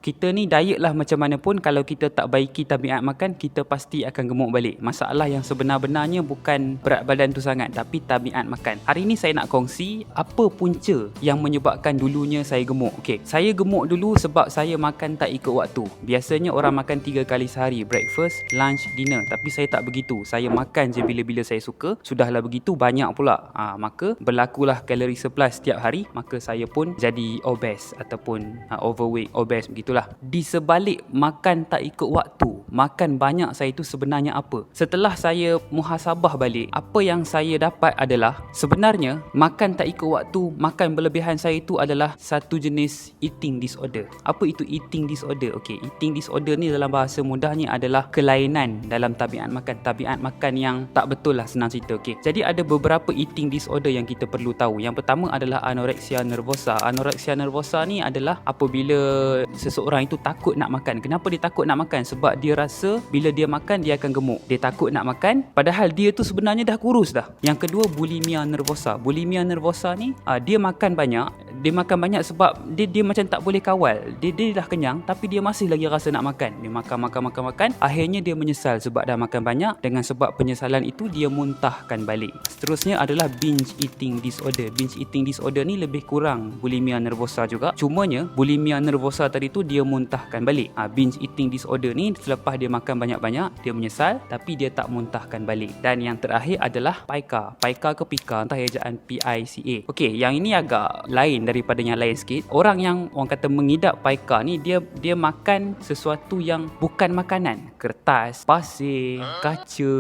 Kita ni diet lah macam mana pun, kalau kita tak baiki tabiat makan, kita pasti akan gemuk balik. Masalah yang sebenar-benarnya bukan berat badan tu sangat, tapi tabiat makan. Hari ni saya nak kongsi apa punca yang menyebabkan dulunya saya gemuk. Okey, saya gemuk dulu sebab saya makan tak ikut waktu. Biasanya orang makan 3 kali sehari, breakfast, lunch, dinner. Tapi saya tak begitu. Saya makan je bila-bila saya suka. Sudahlah begitu banyak pula. Maka berlakulah kalori surplus setiap hari. Maka saya pun jadi obese ataupun overweight, obese begitu. Di sebalik makan tak ikut waktu, makan banyak saya itu sebenarnya apa? Setelah saya muhasabah balik, apa yang saya dapat adalah sebenarnya makan tak ikut waktu, makan berlebihan saya itu adalah satu jenis eating disorder. Apa itu eating disorder? Okey, eating disorder ni dalam bahasa mudahnya adalah kelainan dalam tabiat makan. Tabiat makan yang tak betul lah, senang cerita. Okey, jadi ada beberapa eating disorder yang kita perlu tahu. Yang pertama adalah anorexia nervosa. Anorexia nervosa ni adalah apabila seseorang itu takut nak makan. Kenapa dia takut nak makan? Sebab dia rasa bila dia makan dia akan gemuk. Dia takut nak makan padahal dia tu sebenarnya dah kurus dah. Yang kedua, bulimia nervosa. Bulimia nervosa ni dia makan banyak. Dia makan banyak sebab dia macam tak boleh kawal. Dia dah kenyang tapi dia masih lagi rasa nak makan. Dia makan. Akhirnya dia menyesal sebab dah makan banyak. Dengan sebab penyesalan itu dia muntahkan balik. Seterusnya adalah binge eating disorder. Binge eating disorder ni lebih kurang bulimia nervosa juga. Cumanya bulimia nervosa tadi tu dia muntahkan balik. Binge eating disorder ni selepas dia makan banyak-banyak, dia menyesal tapi dia tak muntahkan balik. Dan yang terakhir adalah pica. Pica ke pica, entah ejaan PICA. Okey, yang ini agak lain daripada yang lain sikit. Orang yang orang kata mengidap pica ni, dia makan sesuatu yang bukan makanan. Kertas, pasir, kaca,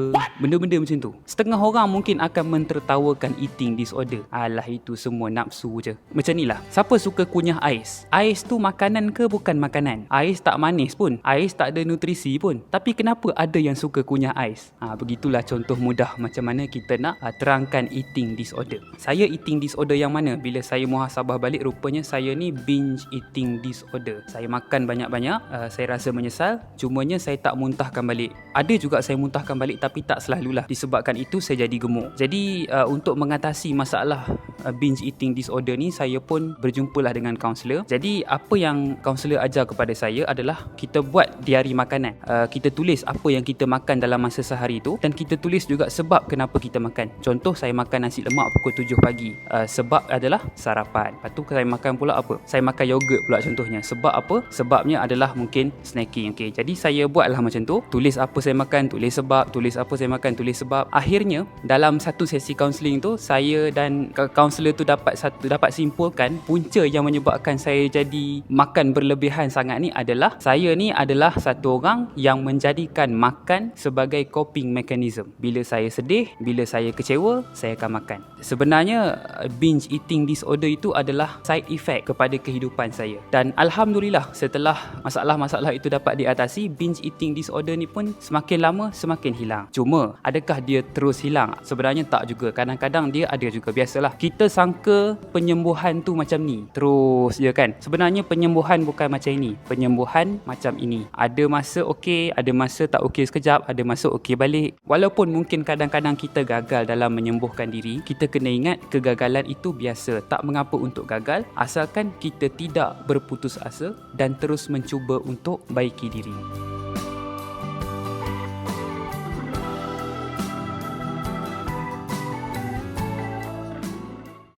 benda-benda macam tu. Setengah orang mungkin akan mentertawakan eating disorder. Alah, itu semua nafsu je. Macam ni lah. Siapa suka kunyah ais? Ais tu makanan ke bukan makanan? Ais tak manis pun, ais tak ada nutrisi pun, tapi kenapa ada yang suka kunyah ais? Begitulah contoh mudah macam mana kita nak terangkan eating disorder. Saya eating disorder yang mana? Bila saya muhasabah balik, rupanya saya ni binge eating disorder. Saya makan banyak-banyak, saya rasa menyesal, cumanya saya tak muntahkan balik. Ada juga saya muntahkan balik tapi tak selalulah. Disebabkan itu saya jadi gemuk. Jadi untuk mengatasi masalah binge eating disorder ni, saya pun berjumpalah dengan kaunselor. Jadi apa yang kaunselor ajar kepada saya adalah kita buat diari makanan. Kita tulis apa yang kita makan dalam masa sehari itu, dan kita tulis juga sebab kenapa kita makan. Contoh, saya makan nasi lemak pukul 7 pagi. Sebab adalah sarapan. Lepas tu saya makan pula apa? Saya makan yogurt pula contohnya. Sebab apa? Sebabnya adalah mungkin snacking. Okay. Jadi saya buatlah macam tu. Tulis apa saya makan, tulis sebab. Tulis apa saya makan, tulis sebab. Akhirnya dalam satu sesi kaunseling tu, saya dan kaunselor tu dapat simpulkan punca yang menyebabkan saya jadi makan berlebihan sangat ni adalah saya ni adalah satu orang yang menjadikan makan sebagai coping mechanism. Bila saya sedih, bila saya kecewa, saya akan makan. Sebenarnya binge eating disorder itu adalah side effect kepada kehidupan saya. Dan alhamdulillah, setelah masalah-masalah itu dapat diatasi, binge eating disorder ni pun semakin lama semakin hilang. Cuma adakah dia terus hilang? Sebenarnya tak juga. Kadang-kadang dia ada juga. Biasalah, kita sangka penyembuhan tu macam ni terus je kan. Sebenarnya penyembuhan bukan macam ini. Penyembuhan macam ini. Ada masa okey, ada masa tak okey sekejap, ada masa okey balik. Walaupun mungkin kadang-kadang kita gagal dalam menyembuhkan diri, kita kena ingat kegagalan itu biasa. Tak mengapa untuk gagal, asalkan kita tidak berputus asa dan terus mencuba untuk baiki diri.